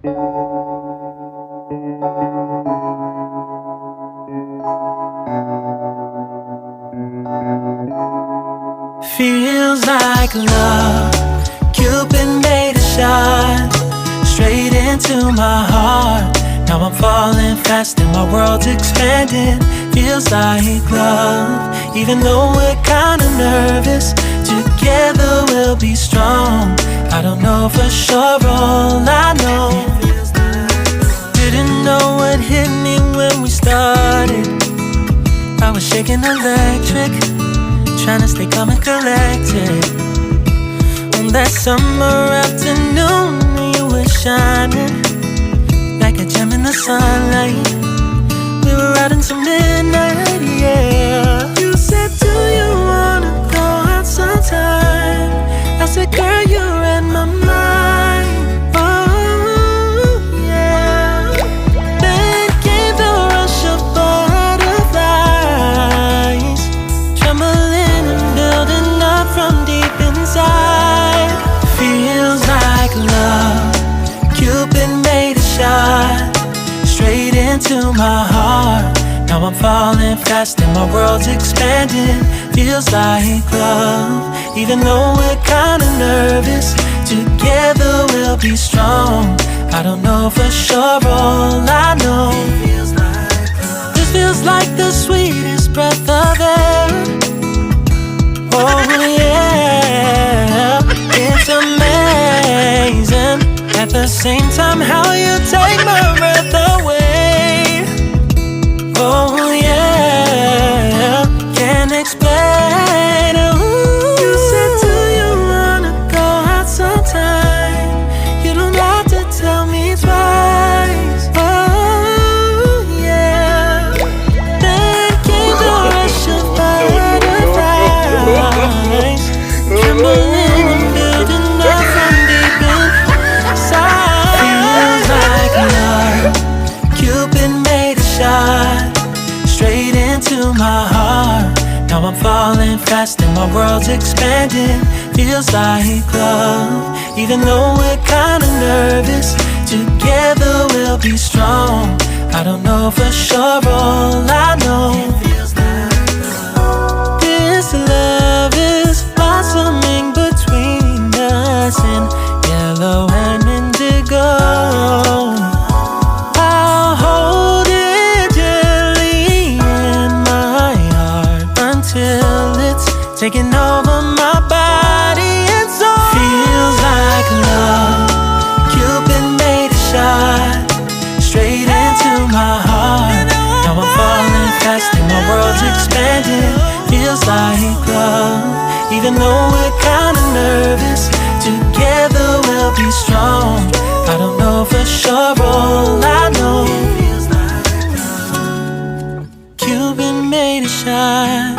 Feels like love. Cupid made a shot straight into my heart. Now I'm falling fast and my world's expanding. Feels like love. Even though we're kinda nervous, together we'll be strong. I don't know for sure, all I know. Didn't know what hit me when we started. I was shaking electric, trying to stay calm and collected. On that summer afternoon, you were shining like a gem in the sunlight. We were out until midnight, yeah. You said, do you wanna go out sometime? I said, girl, you read my mind. Oh, yeah. Then came the rush of butterflies, trembling and building up from deep inside. Feels like love. Cupid made a shot straight into my heart. Now I'm falling fast and my world's expanding. Feels like love. Even though we're kinda nervous, together we'll be strong. I don't know for sure, all I know. This feels like the sweetest breath of air. Oh yeah, it's amazing. At the same time, how you take my breath away. Oh yeah, can't explain. Ooh. You said, do you wanna go out sometime? You don't have to tell me twice. Oh yeah. Then came the rush of butterflies, trembling and building up from deep inside. Feels like love. Cupid made a shot straight into my heart. Now I'm falling fast and my world's expanding. Feels like love. Even though we're kinda nervous, together we'll be strong. I don't know for sure, all I know. This love is blossoming between us in yellow and indigo. I'll hold it gently in my heart until it's taking over my body and soul. Feels like love. Cupid made a shot straight into my heart. Now I'm falling fast and my world's expanding. Feels like love. Even though we're kinda nervous, together we'll be strong. I don't know for sure, all I know. Cupid made a shot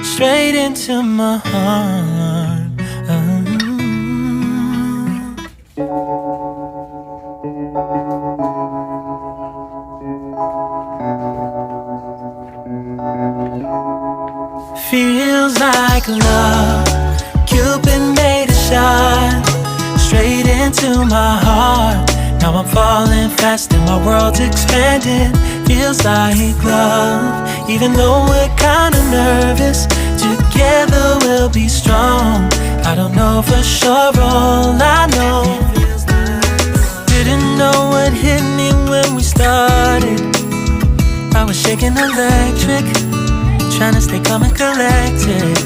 straight into my heart. Feels like love. Cupid made a shot straight into my heart. Now I'm falling fast and my world's expanding. Feels like love. Even though we're kinda nervous, together we'll be strong. I don't know for sure, all I know. Didn't know what hit me when we started. I was shaking electric, trying to stay calm and collected.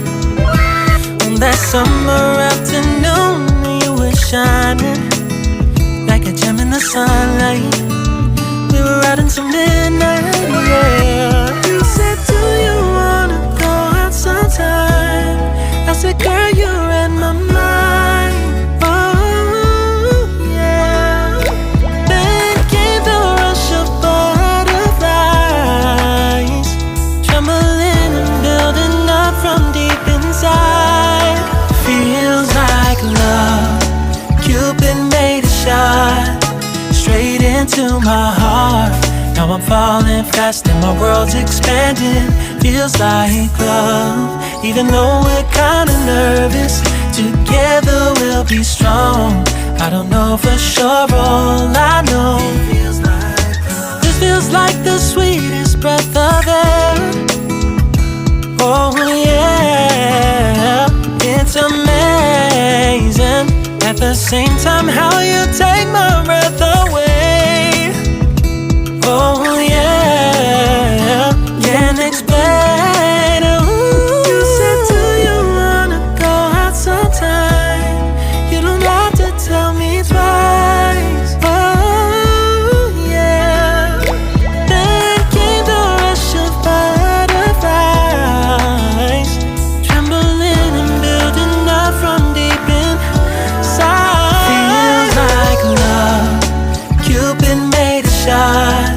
On that summer afternoon, you were shining like a gem in the sunlight. We were out until midnight, yeah. You said, do you wanna go out sometime? I said, girl, you read my mind. Oh yeah. Then came the rush of butterflies, trembling and building up from deep inside. Feels like love. Cupid made a shot straight into my heart. Now I'm falling fast and my world's expanding. Feels like love. Even though we're kinda nervous, together we'll be strong. I don't know for sure, all I know this feels like the sweetest breath of air. Oh yeah, it's amazing. At the same time, how you take my breath away. Oh yeah, can't explain. Ooh. You said, do you wanna go out sometime? You don't have to tell me twice. Oh yeah. Then came the rush of butterflies, trembling and building up from deep inside. Feels like love. Cupid made a shot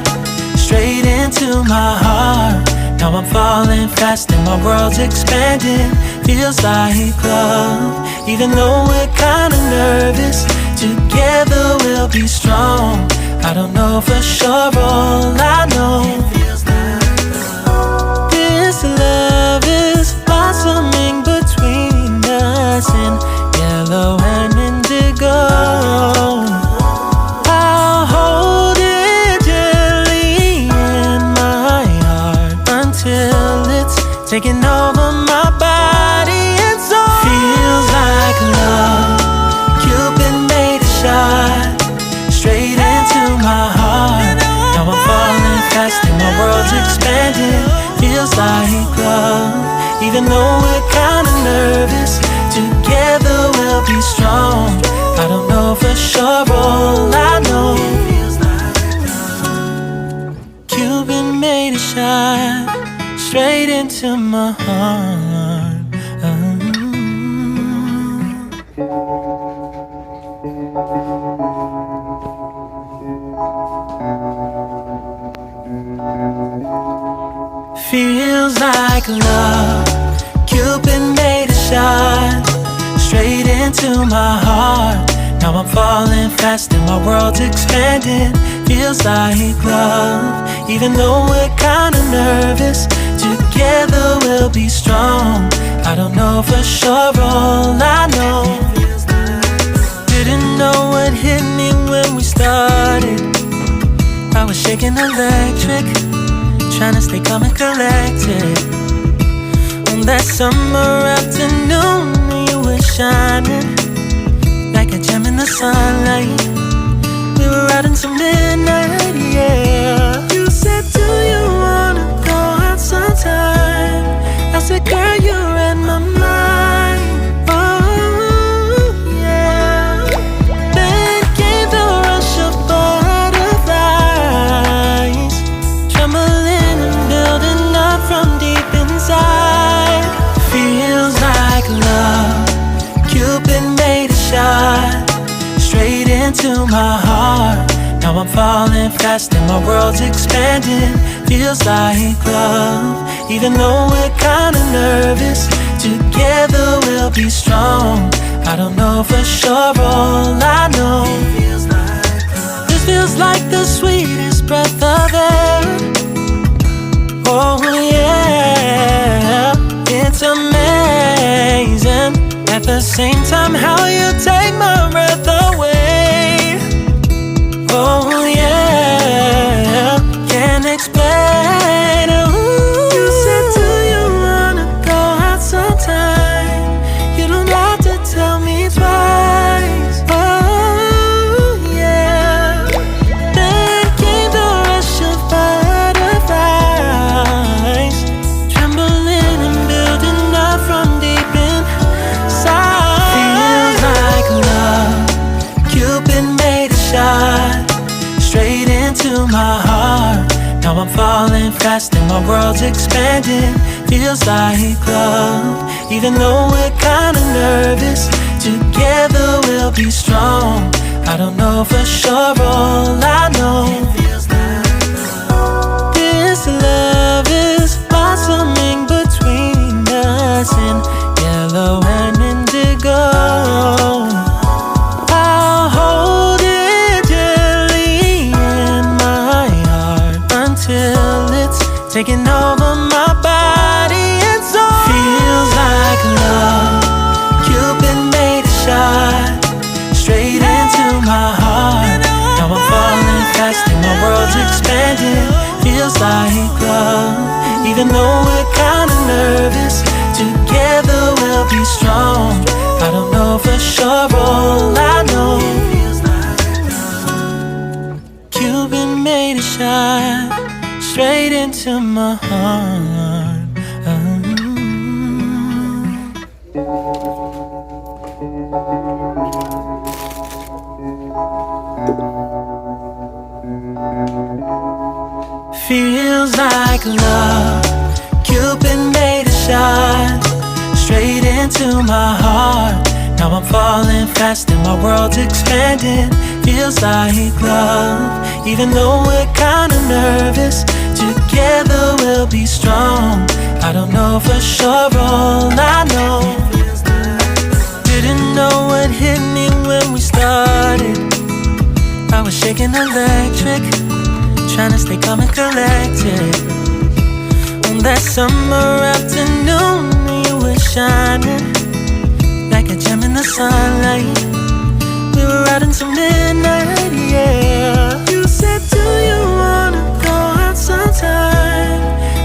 straight into my heart. Now I'm falling fast and my world's expanding. Feels like love. Even though we're kinda nervous, together we'll be strong. I don't know for sure, all I know this love is blossoming between us in yellow and indigo. I'll hold it gently in my heart until it's taking over my body and soul. Feels like love. Cupid made a shot straight into my heart. Now I'm falling fast and my world's expanding. Feels like love. Even though we're kinda nervous, together we'll be strong. I don't know for sure, all I know Cupid made a shot straight into my heart. Feels like love. Cupid made a shot straight into my heart. Now I'm falling fast and my world's expanding. Feels like love. Even though we're kinda nervous, together we'll be strong. I don't know for sure, all I know didn't know what hit me when we started. I was shaking electric, trying to stay calm and collected. On that summer afternoon, you were shining like a gem in the sunlight. We were out until midnight, yeah. You said, do you wanna go out sometime? I said, girl, you read my mind. Oh yeah. Then came the rush of butterflies, trembling and building up from deep inside. Feels like love. Cupid made a shot straight into my heart. Now I'm falling fast and my world's expanding. Feels like love. Even though we're kinda nervous, together we'll be strong. I don't know for sure, all I know this feels like the sweetest breath of air. Oh yeah, it's amazing. At the same time, how you take my breath away. Oh yeah, can't explain. Ooh. You said, do you wanna go out sometime? You don't have to tell me twice. Oh yeah. Then came the rush of butterflies, trembling and building up from deep inside. Feels like love. Cupid made a shot straight into my heart. Now I'm falling fast and my world's expanding. Feels like love. Even though we're kinda nervous, together we'll be strong. I don't know for sure, all I know this love is blossoming between us in yellow and indigo. I'll hold it gently in my heart until it's taking over my body and soul. Feels like love. Cupid made a shot straight into Even though we're kinda nervous, together we'll be strong. I don't know for sure, all I know, Cupid made a shot straight into my heart. Feels like love. Cupid made a shot straight into my heart. Now I'm falling fast and my world's expanding. Feels like love. Even though we're kinda nervous, together we'll be strong. I don't know for sure, all I know, didn't know what hit me when we started. I was shaking electric, trying to stay calm and collected. On that summer afternoon, you were shining like a gem in the sunlight. We were out until midnight, yeah. You said, do you wanna go out sometime?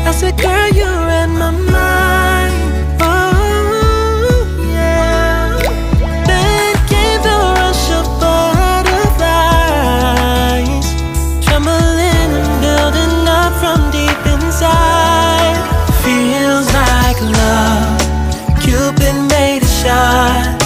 I said, girl, you read my mind. Oh, yeah. Then came the rush of butterflies, trembling and building up from deep inside. Feels like love. Cupid made a shot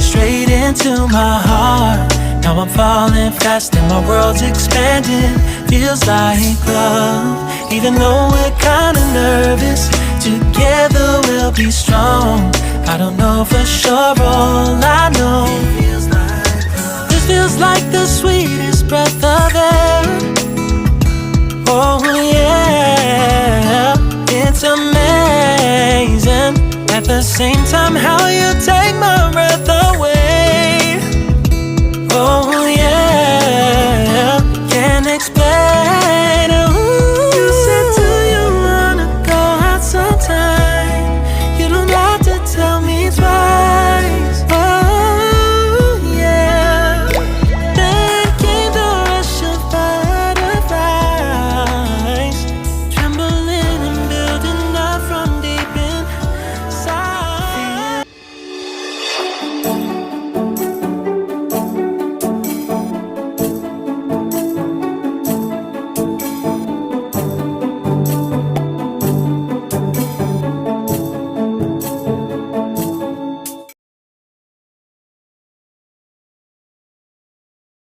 straight into my heart. Now I'm falling fast and my world's expanding. Feels like love. Even though we're kinda nervous, together we'll be strong. I don't know for sure, all I know, this feels like the sweetest breath of air. Oh yeah, it's amazing. At the same time, how you take my